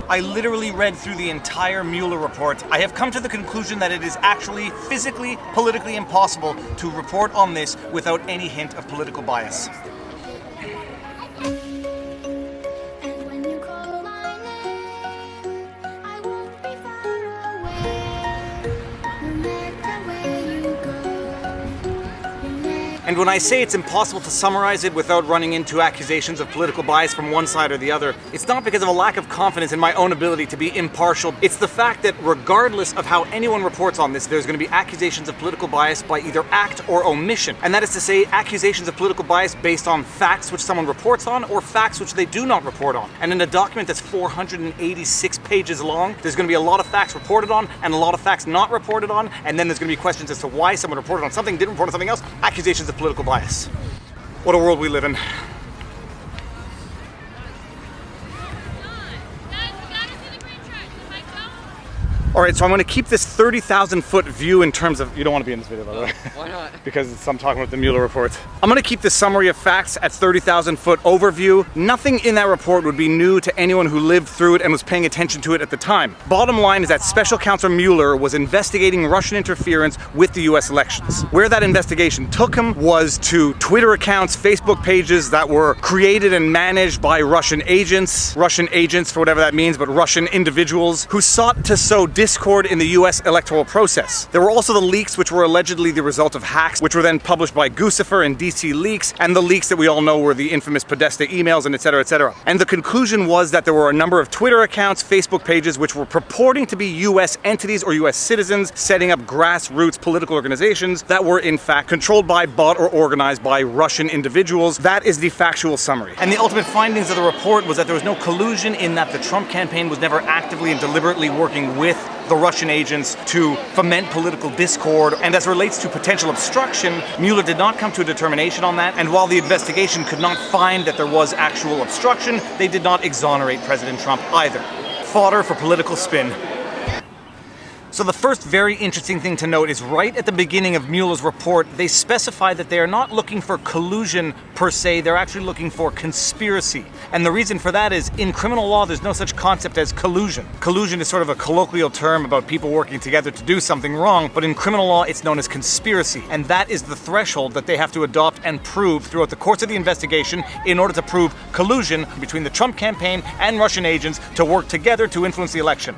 I literally read through the entire Mueller report. I have come to the conclusion that it is actually physically, politically impossible to report on this without any hint of political bias. And when I say it's impossible to summarize it without running into accusations of political bias from one side or the other, it's not because of a lack of confidence in my own ability to be impartial. It's the fact that regardless of how anyone reports on this, there's going to be accusations of political bias by either act or omission. And that is to say, accusations of political bias based on facts which someone reports on or facts which they do not report on. And in a document that's 486 pages long, there's going to be a lot of facts reported on and a lot of facts not reported on. And then there's going to be questions as to why someone reported on something, didn't report on something else. Accusations of political bias. What a world we live in. Alright, so I'm going to keep this 30,000 foot view in terms of... You don't want to be in this video, by the way. Why not? Because I'm talking about the Mueller report. I'm going to keep this summary of facts at 30,000 foot overview. Nothing in that report would be new to anyone who lived through it and was paying attention to it at the time. Bottom line is that Special Counsel Mueller was investigating Russian interference with the US elections. Where that investigation took him was to Twitter accounts, Facebook pages that were created and managed by Russian agents for whatever that means, but Russian individuals who sought to sow discord in the US electoral process. There were also the leaks which were allegedly the result of hacks, which were then published by Guccifer and DC Leaks, and the leaks that we all know were the infamous Podesta emails and etc, etc. And the conclusion was that there were a number of Twitter accounts, Facebook pages, which were purporting to be US entities or US citizens setting up grassroots political organizations that were in fact controlled by, bought, or organized by Russian individuals. That is the factual summary. And the ultimate findings of the report was that there was no collusion, in that the Trump campaign was never actively and deliberately working with the Russian agents to foment political discord. And as relates to potential obstruction, Mueller did not come to a determination on that, and while the investigation could not find that there was actual obstruction, they did not exonerate President Trump either. Fodder for political spin. So the first very interesting thing to note is right at the beginning of Mueller's report, they specify that they are not looking for collusion per se, they're actually looking for conspiracy. And the reason for that is, in criminal law, there's no such concept as collusion. Collusion is sort of a colloquial term about people working together to do something wrong, but in criminal law, it's known as conspiracy. And that is the threshold that they have to adopt and prove throughout the course of the investigation in order to prove collusion between the Trump campaign and Russian agents to work together to influence the election.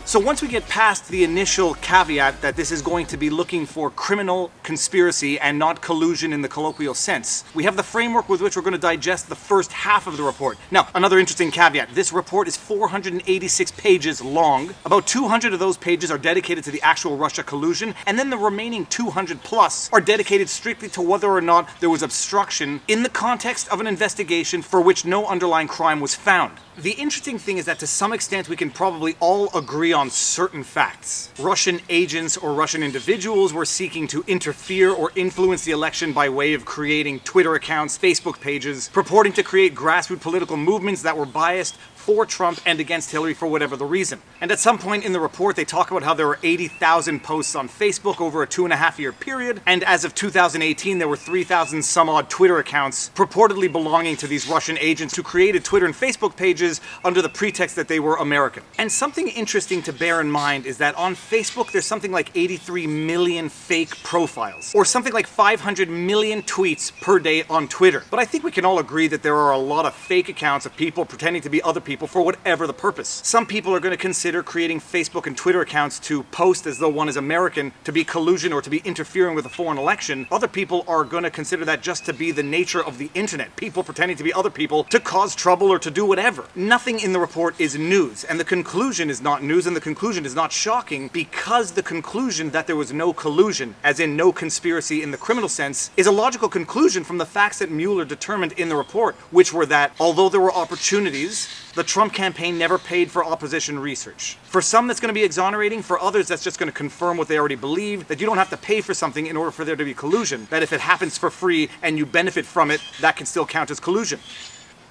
So once we get past the initial caveat that this is going to be looking for criminal conspiracy and not collusion in the colloquial sense, we have the framework with which we're going to digest the first half of the report. Now, another interesting caveat, this report is 486 pages long. About 200 of those pages are dedicated to the actual Russia collusion, and then the remaining 200 plus are dedicated strictly to whether or not there was obstruction in the context of an investigation for which no underlying crime was found. The interesting thing is that to some extent we can probably all agree on certain facts. Russian agents or Russian individuals were seeking to interfere or influence the election by way of creating Twitter accounts, Facebook pages, purporting to create grassroots political movements that were biased for Trump and against Hillary for whatever the reason. And at some point in the report, they talk about how there were 80,000 posts on Facebook over a 2.5-year period, and as of 2018, there were 3,000 some odd Twitter accounts purportedly belonging to these Russian agents who created Twitter and Facebook pages under the pretext that they were American. And something interesting to bear in mind is that on Facebook, there's something like 83 million fake profiles, or something like 500 million tweets per day on Twitter. But I think we can all agree that there are a lot of fake accounts of people pretending to be other people for whatever the purpose. Some people are going to consider creating Facebook and Twitter accounts to post as though one is American to be collusion or to be interfering with a foreign election. Other people are going to consider that just to be the nature of the internet. People pretending to be other people to cause trouble or to do whatever. Nothing in the report is news, and the conclusion is not news, and the conclusion is not shocking, because the conclusion that there was no collusion, as in no conspiracy in the criminal sense, is a logical conclusion from the facts that Mueller determined in the report, which were that although there were opportunities, the Trump campaign never paid for opposition research. For some, that's going to be exonerating. For others, that's just going to confirm what they already believe, that you don't have to pay for something in order for there to be collusion. That if it happens for free and you benefit from it, that can still count as collusion.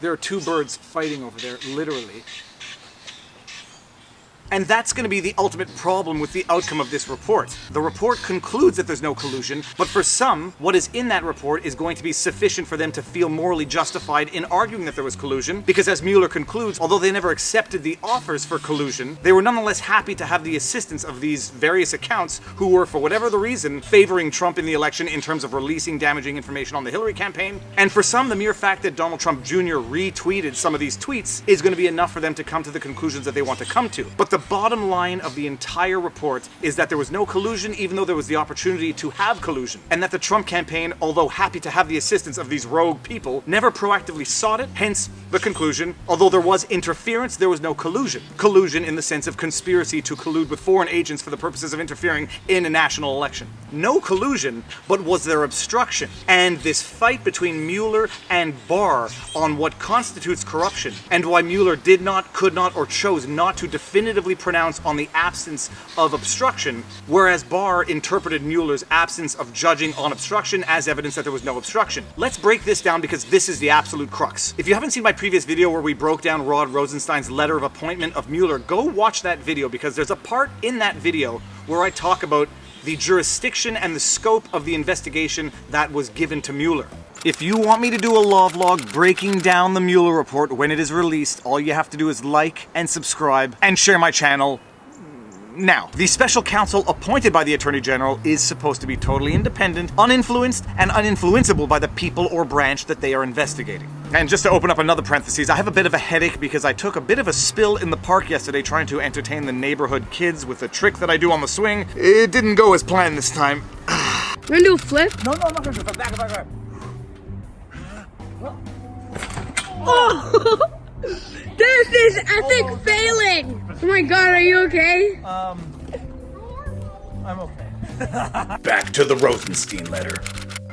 There are two birds fighting over there, literally. And that's going to be the ultimate problem with the outcome of this report. The report concludes that there's no collusion, but for some, what is in that report is going to be sufficient for them to feel morally justified in arguing that there was collusion, because as Mueller concludes, although they never accepted the offers for collusion, they were nonetheless happy to have the assistance of these various accounts who were, for whatever the reason, favoring Trump in the election in terms of releasing damaging information on the Hillary campaign. And for some, the mere fact that Donald Trump Jr. retweeted some of these tweets is going to be enough for them to come to the conclusions that they want to come to. But the bottom line of the entire report is that there was no collusion, even though there was the opportunity to have collusion, and that the Trump campaign, although happy to have the assistance of these rogue people, never proactively sought it. Hence the conclusion, although there was interference, there was no collusion. Collusion in the sense of conspiracy to collude with foreign agents for the purposes of interfering in a national election. No collusion, but was there obstruction? And this fight between Mueller and Barr on what constitutes corruption, and why Mueller did not, could not, or chose not to definitively pronounce on the absence of obstruction, whereas Barr interpreted Mueller's absence of judging on obstruction as evidence that there was no obstruction. Let's break this down because this is the absolute crux. If you haven't seen my previous video where we broke down Rod Rosenstein's letter of appointment of Mueller, go watch that video, because there's a part in that video where I talk about the jurisdiction and the scope of the investigation that was given to Mueller. If you want me to do a law vlog breaking down the Mueller report when it is released, all you have to do is like and subscribe and share my channel now. The special counsel appointed by the Attorney General is supposed to be totally independent, uninfluenced, and uninfluenceable by the people or branch that they are investigating. And just to open up another parenthesis, I have a bit of a headache because I took a bit of a spill in the park yesterday trying to entertain the neighborhood kids with a trick that I do on the swing. It didn't go as planned this time. You wanna do a flip? No, I'm not gonna do a flip. Back. Oh! This is epic failing! Oh my god, are you okay? I'm okay. Back to the Rosenstein letter.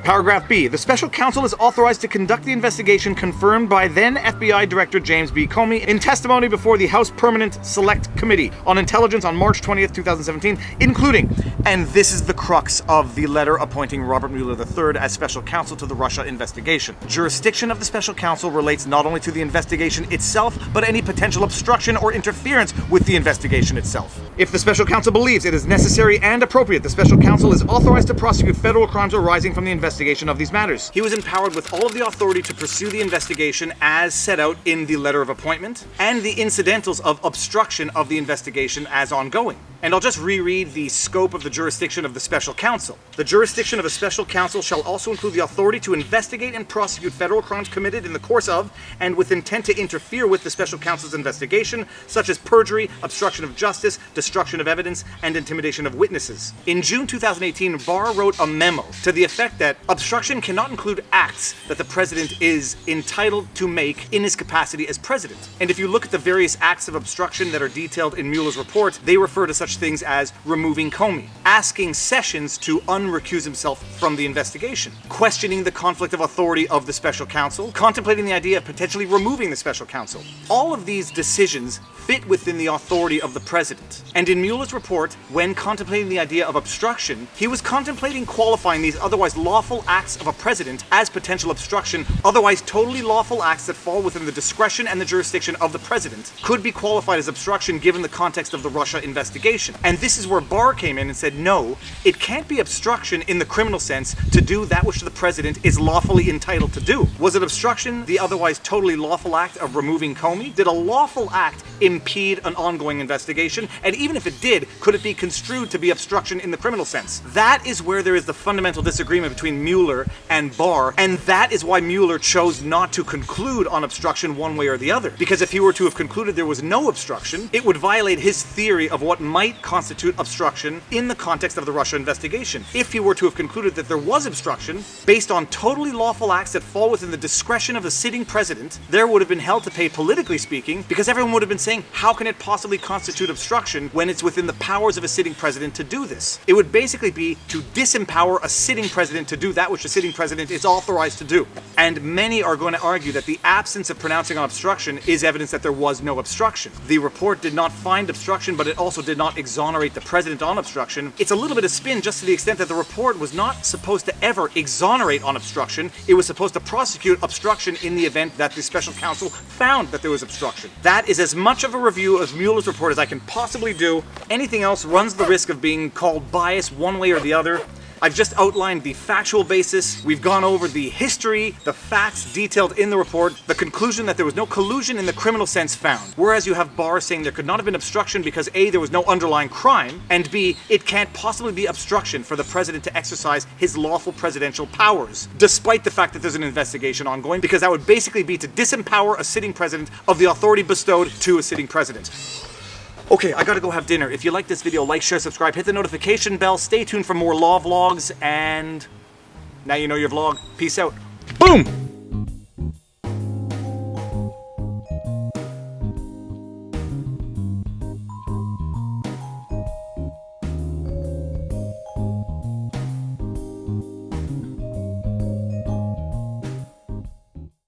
Paragraph B. The special counsel is authorized to conduct the investigation confirmed by then FBI Director James B. Comey in testimony before the House Permanent Select Committee on Intelligence on March 20th, 2017, including, and this is the crux of the letter appointing Robert Mueller III as special counsel to the Russia investigation. Jurisdiction of the special counsel relates not only to the investigation itself, but any potential obstruction or interference with the investigation itself. If the special counsel believes it is necessary and appropriate, the special counsel is authorized to prosecute federal crimes arising from the investigation of these matters. He was empowered with all of the authority to pursue the investigation as set out in the letter of appointment, and the incidentals of obstruction of the investigation as ongoing. And I'll just reread the scope of the jurisdiction of the special counsel. The jurisdiction of a special counsel shall also include the authority to investigate and prosecute federal crimes committed in the course of and with intent to interfere with the special counsel's investigation, such as perjury, obstruction of justice, destruction of evidence, and intimidation of witnesses. In June 2018, Barr wrote a memo to the effect that obstruction cannot include acts that the president is entitled to make in his capacity as president. And if you look at the various acts of obstruction that are detailed in Mueller's report, they refer to such things as removing Comey, asking Sessions to unrecuse himself from the investigation, questioning the conflict of authority of the special counsel, contemplating the idea of potentially removing the special counsel. All of these decisions fit within the authority of the president. And in Mueller's report, when contemplating the idea of obstruction, he was contemplating qualifying these otherwise lawful acts of a president as potential obstruction. Otherwise totally lawful acts that fall within the discretion and the jurisdiction of the president could be qualified as obstruction given the context of the Russia investigation. And this is where Barr came in and said, no, it can't be obstruction in the criminal sense to do that which the president is lawfully entitled to do. Was it obstruction, the otherwise totally lawful act of removing Comey? Did a lawful act impede an ongoing investigation? And even if it did, could it be construed to be obstruction in the criminal sense? That is where there is the fundamental disagreement between Mueller and Barr, and that is why Mueller chose not to conclude on obstruction one way or the other. Because if he were to have concluded there was no obstruction, it would violate his theory of what might constitute obstruction in the context of the Russia investigation. If he were to have concluded that there was obstruction, based on totally lawful acts that fall within the discretion of the sitting president, there would have been hell to pay politically speaking, because everyone would have been saying, how can it possibly constitute obstruction when it's within the powers of a sitting president to do this? It would basically be to disempower a sitting president to do do that which the sitting president is authorized to do. And many are going to argue that the absence of pronouncing on obstruction is evidence that there was no obstruction. The report did not find obstruction, but it also did not exonerate the president on obstruction. It's a little bit of spin just to the extent that the report was not supposed to ever exonerate on obstruction. It was supposed to prosecute obstruction in the event that the special counsel found that there was obstruction. That is as much of a review of Mueller's report as I can possibly do. Anything else runs the risk of being called biased one way or the other. I've just outlined the factual basis. We've gone over the history, the facts detailed in the report, the conclusion that there was no collusion in the criminal sense found. Whereas you have Barr saying there could not have been obstruction because A, there was no underlying crime, and B, it can't possibly be obstruction for the president to exercise his lawful presidential powers, despite the fact that there's an investigation ongoing, because that would basically be to disempower a sitting president of the authority bestowed to a sitting president. Okay, I gotta go have dinner. If you like this video, like, share, subscribe, hit the notification bell, stay tuned for more law vlogs, and now you know your vlog. Peace out. Boom!